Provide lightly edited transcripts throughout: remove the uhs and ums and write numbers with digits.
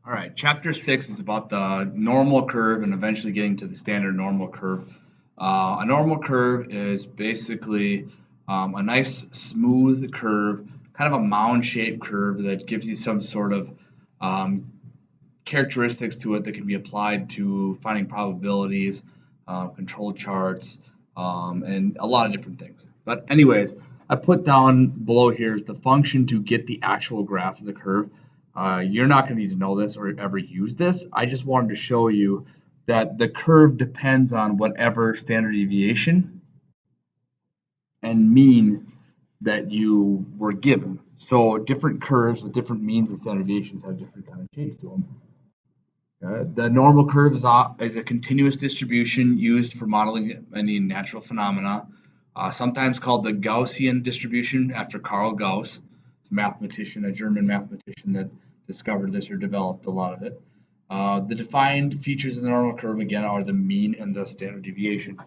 All right, chapter 6 is about the normal curve and eventually getting to the standard normal curve. A normal curve is basically a nice smooth curve, kind of a mound-shaped curve that gives you some sort of um, characteristics to it that can be applied to finding probabilities, control charts, and a lot of different things. But anyways, I put down below here is the function to get the actual graph of the curve. You're not going to need to know this or ever use this. I just wanted to show you that the curve depends on whatever standard deviation and mean that you were given. So different curves with different means and standard deviations have different kind of shapes to them. The normal curve is a continuous distribution used for modeling any natural phenomena, sometimes called the Gaussian distribution after Carl Gauss. It's a mathematician, a German mathematician that discovered this or developed a lot of it. The defined features of the normal curve, again, are the mean and the standard deviation.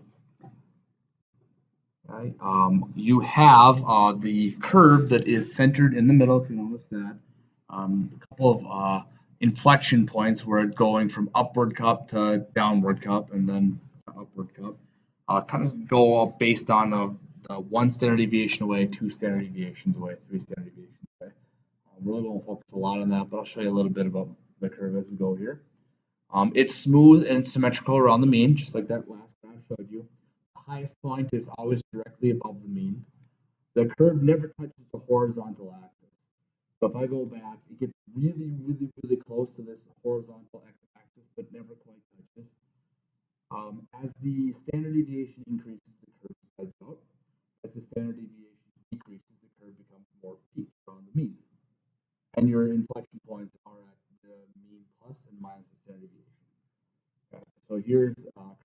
Right. You have the curve that is centered in the middle, if you notice that. A couple of inflection points where it's going from upward cup to downward cup and then upward cup. Kind of go up based on one standard deviation away, two standard deviations away, three standard deviations away. I really won't focus a lot on that, but I'll show you a little bit about the curve as we go here. It's smooth and symmetrical around the mean, just like that last graph showed you. The highest point is always directly above the mean. The curve never touches the horizontal axis. So if I go back, it gets really, really, really close to this horizontal x-axis, but never quite touches. As the standard deviation increases, the curve spreads out. As the standard deviation decreases, the curve becomes more peaked around the mean. And your inflection points are at the mean plus and minus the standard deviation. Okay, so here's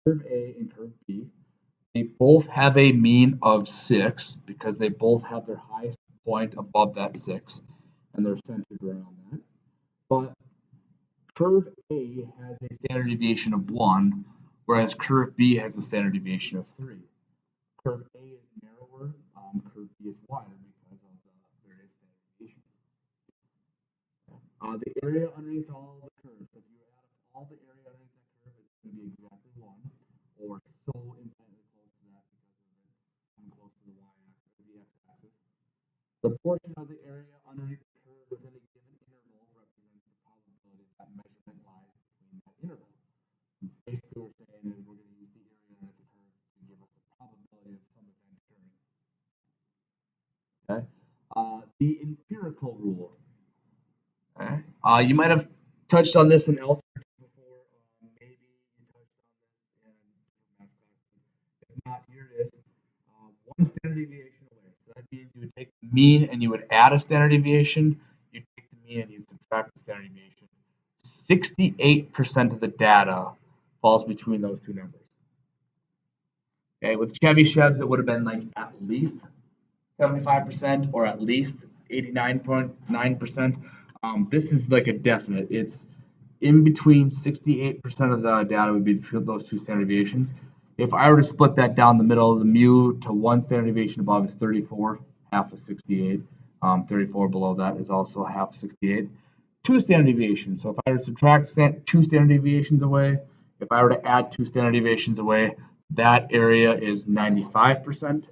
curve A and curve B. They both have a mean of 6 because they both have their highest point above that 6, and they're centered around that. But curve A has a standard deviation of 1, whereas curve B has a standard deviation of 3. Curve A is narrower, curve B is wider because of the various standard deviations. The area underneath all the curves, so if you add up all the area underneath that curve, it's going to be exactly 1, or so infinitely close to that because of it coming close to the y-axis, the x-axis. The portion of the area underneath the curve within a given interval represents the probability that measurement lies between that interval. Basically, what we're saying is we're going to use the area underneath the curve to give us the probability of some event occurring. Okay. The empirical rule. Okay. You might have touched on this in algebra before. Maybe you touched on this in math class. If not, here it is. One standard deviation away. So that means you would take the mean and you would add a standard deviation. You take the mean and you subtract the standard deviation. 68% of the data falls between those two numbers. Okay, with Chevy Chevs, it would have been like at least 75% or at least 89.9%. This is like a definite. It's in between 68% of the data would be between those two standard deviations. If I were to split that down the middle, the mu to one standard deviation above is 34, half of 68. 34 below that is also half of 68. Two standard deviations. So if I were to subtract two standard deviations away, if I were to add two standard deviations away, that area is 95%.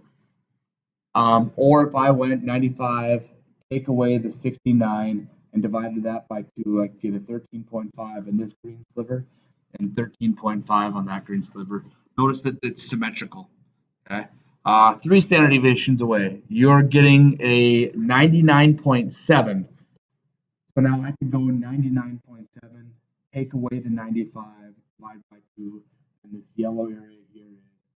Or if I went 95, take away the 69, and divided that by 2, I get a 13.5 in this green sliver and 13.5 on that green sliver. Notice that it's symmetrical. Okay. 3 standard deviations away, you're getting a 99.7. So now I can go 99.7, take away the 95, divide by 2, and this yellow area here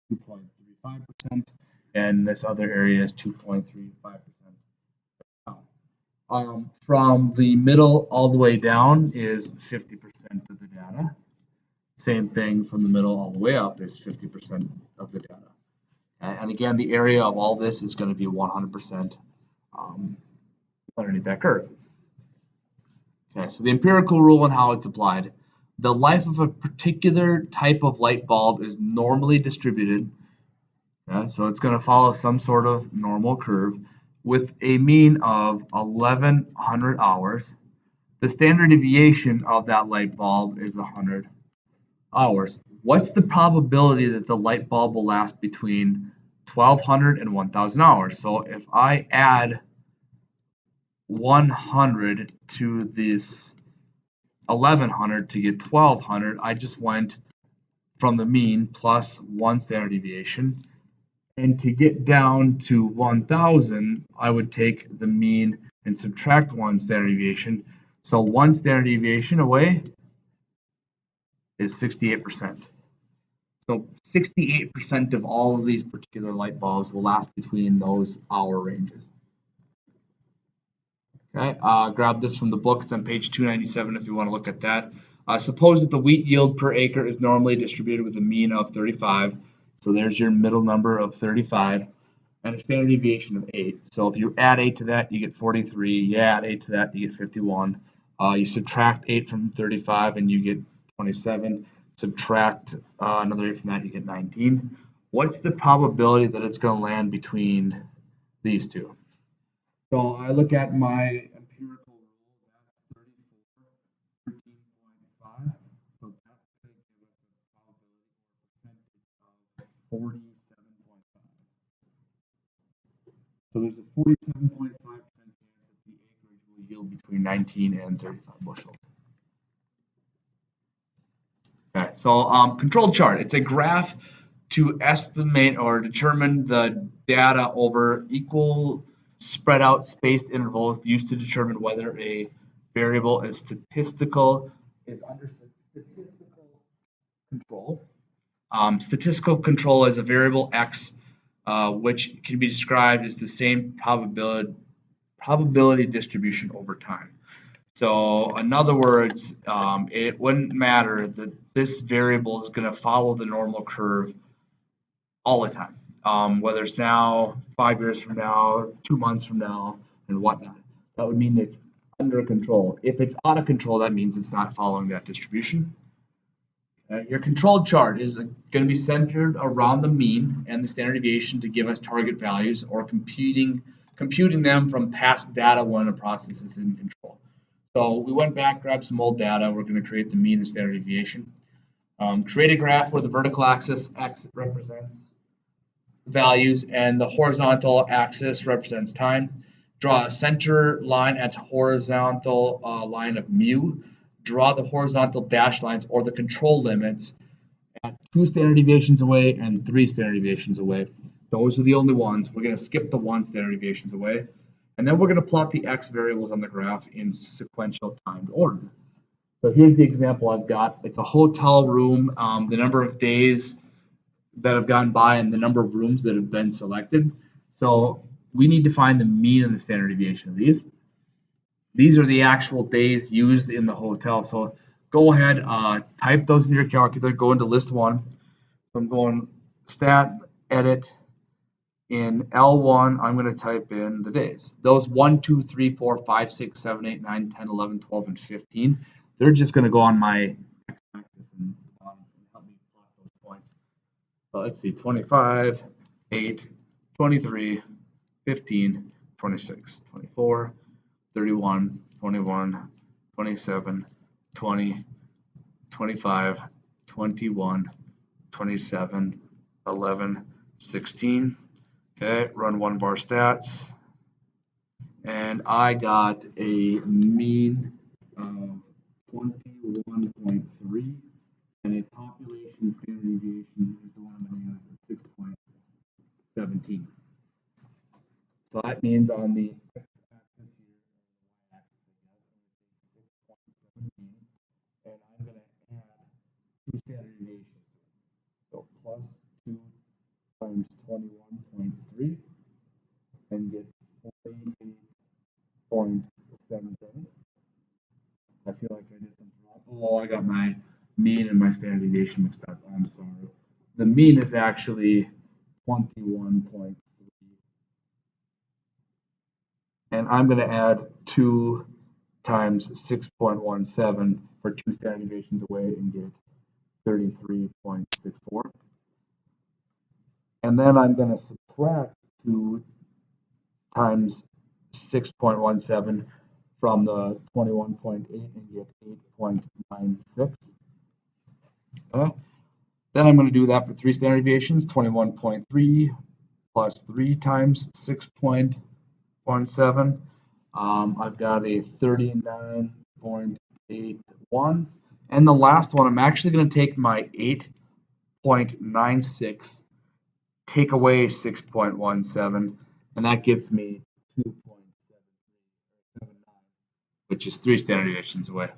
is 2.35%, and this other area is 2.35%. From the middle all the way down is 50% of the data. Same thing from the middle all the way up is 50% of the data. And again, the area of all this is going to be 100% underneath that curve. Okay, so the empirical rule and how it's applied. The life of a particular type of light bulb is normally distributed. Okay, so it's going to follow some sort of normal curve with a mean of 1100 hours. The standard deviation of that light bulb is 100 hours. What's the probability that the light bulb will last between 1200 and 1000 hours? So if I add 100 to this 1100 to get 1200, I just went from the mean plus 1 standard deviation. And to get down to 1000, I would take the mean and subtract 1 standard deviation. So 1 standard deviation away is 68%. So 68% of all of these particular light bulbs will last between those hour ranges. Okay, grab this from the book. It's on page 297 if you want to look at that. Suppose that the wheat yield per acre is normally distributed with a mean of 35. So there's your middle number of 35 and a standard deviation of 8. So if you add 8 to that, you get 43. You add 8 to that, you get 51. You subtract 8 from 35 and you get 27. Subtract another 8 from that, you get 19. What's the probability that it's going to land between these two? So I look at my empirical rule, that's 34, 13.5. So that's going to give us a probability or percentage of 47.5. So there's a 47.5% chance that the acreage will yield between 19 and 35 bushels. Okay, so control chart. It's a graph to estimate or determine the data over equal spread out spaced intervals used to determine whether a variable is under statistical control. Statistical control is a variable x, which can be described as the same probability distribution over time. So in other words, it wouldn't matter that this variable is going to follow the normal curve all the time. Whether it's now, 5 years from now, 2 months from now, and whatnot. That would mean it's under control. If it's out of control, that means it's not following that distribution. Your control chart is going to be centered around the mean and the standard deviation to give us target values or computing them from past data when a process is in control. So we went back, grabbed some old data. We're going to create the mean and standard deviation. Create a graph where the vertical axis x represents values and the horizontal axis represents time. Draw a center line at horizontal line of mu. Draw the horizontal dash lines or the control limits at 2 standard deviations away and 3 standard deviations away. Those are the only ones. We're going to skip the 1 standard deviations away. And then we're going to plot the x variables on the graph in sequential timed order. So here's the example I've got. It's a hotel room. The number of days that have gone by and the number of rooms that have been selected. So we need to find the mean and the standard deviation of these. These are the actual days used in the hotel. So go ahead, type those in your calculator, go into list 1. So I'm going stat, edit. In L1, I'm going to type in the days. Those 1, 2, 3, 4, 5, 6, 7, 8, 9, 10, 11, 12, and 15, they're just going to go on my x-axis and help me plot those points. Let's see, 25, 8, 23, 15, 26, 24, 31, 21, 27, 20, 25, 21, 27, 11, 16. Okay, run 1 bar stats. And I got a mean of 21.3 and a population standard deviation is the one I'm going to use at 6.17. So that means on the x-axis here, y-axis, I guess, I'm going to take 6.17 and I'm going to add 2 standard deviations. So plus 2 times 21.3 and get 48.77. I feel like I did something wrong. Oh, I got my mean and my standard deviation mixed up. I'm sorry. The mean is actually 21.3. And I'm going to add 2 times 6.17 for 2 standard deviations away and get 33.64. And then I'm going to subtract 2 times 6.17 from the 21.8 and get 8.96. Okay. Then I'm going to do that for 3 standard deviations, 21.3 plus 3 times 6.17. I've got a 39.81. And the last one, I'm actually going to take my 8.96, take away 6.17, and that gives me 2.79, which is 3 standard deviations away.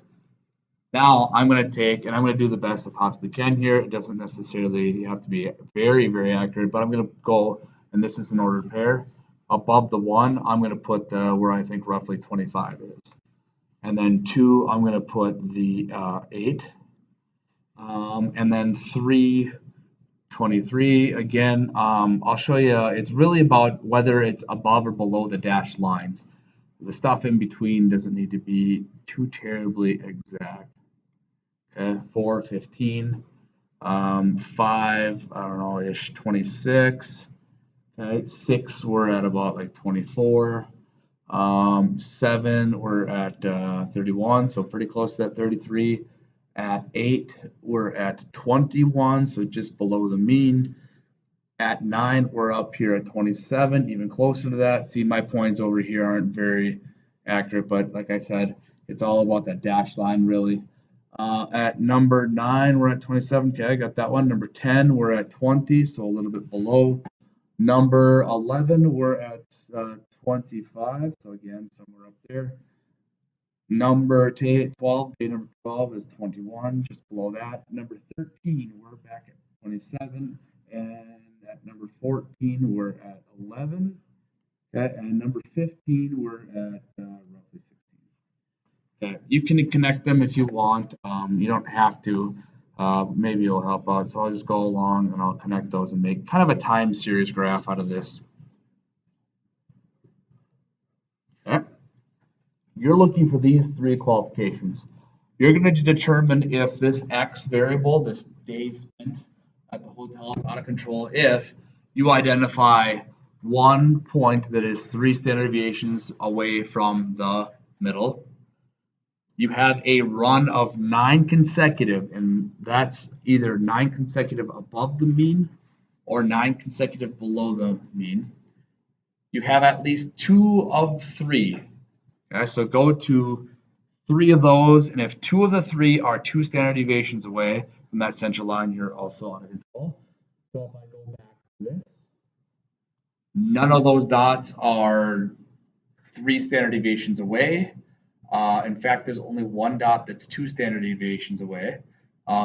Now I'm going to take, and I'm going to do the best I possibly can here. It doesn't necessarily have to be very, very accurate, but I'm going to go, and this is an ordered pair. Above the 1, I'm going to put where I think roughly 25 is. And then 2, I'm going to put the 8. And then 3, 23. Again, I'll show you, it's really about whether it's above or below the dashed lines. The stuff in between doesn't need to be too terribly exact. Okay, 4, 15, 5, I don't know, ish, 26. Okay, 6, we're at about like 24. 7, we're at 31, so pretty close to that 33. At 8, we're at 21, so just below the mean. At 9, we're up here at 27, even closer to that. See, my points over here aren't very accurate, but like I said, it's all about that dashed line, really. At number 9, we're at 27. Okay, I got that one. Number 10, we're at 20, so a little bit below. Number 11, we're at 25, so again, somewhere up there. Number 12, day number 12 is 21, just below that. Number 13, we're back at 27, and at number 14, we're at 11. Okay, and number 15, we're at roughly 16. Okay, you can connect them if you want. You don't have to. Maybe it'll help out. So I'll just go along and I'll connect those and make kind of a time series graph out of this. Okay. You're looking for these 3 qualifications. You're going to determine if this X variable, this day spent at the hotel, is out of control if you identify one point that is 3 standard deviations away from the middle. You have a run of 9 consecutive, and that's either 9 consecutive above the mean or 9 consecutive below the mean. You have at least 2 of 3. Okay, so go to 3 of those, and if 2 of the 3 are 2 standard deviations away from that central line, you're also out of control. So if I go back to this, none of those dots are 3 standard deviations away. In fact, there's only 1 dot that's 2 standard deviations away.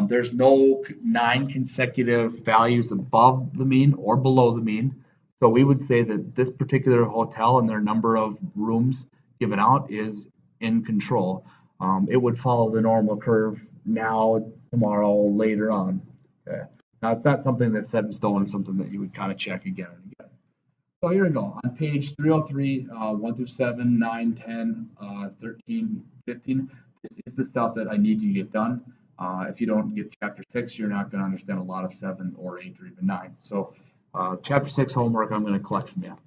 There's no 9 consecutive values above the mean or below the mean. So we would say that this particular hotel and their number of rooms given out is in control. It would follow the normal curve now, tomorrow, later on. Okay. Now, it's not something that's set in stone. It's something that you would kind of check again and again. So here we go. On page 303, 1 through 7, 9, 10, 13, 15, this is the stuff that I need you to get done. If you don't get chapter 6, you're not going to understand a lot of 7 or 8 or even 9. So chapter 6 homework I'm going to collect from you.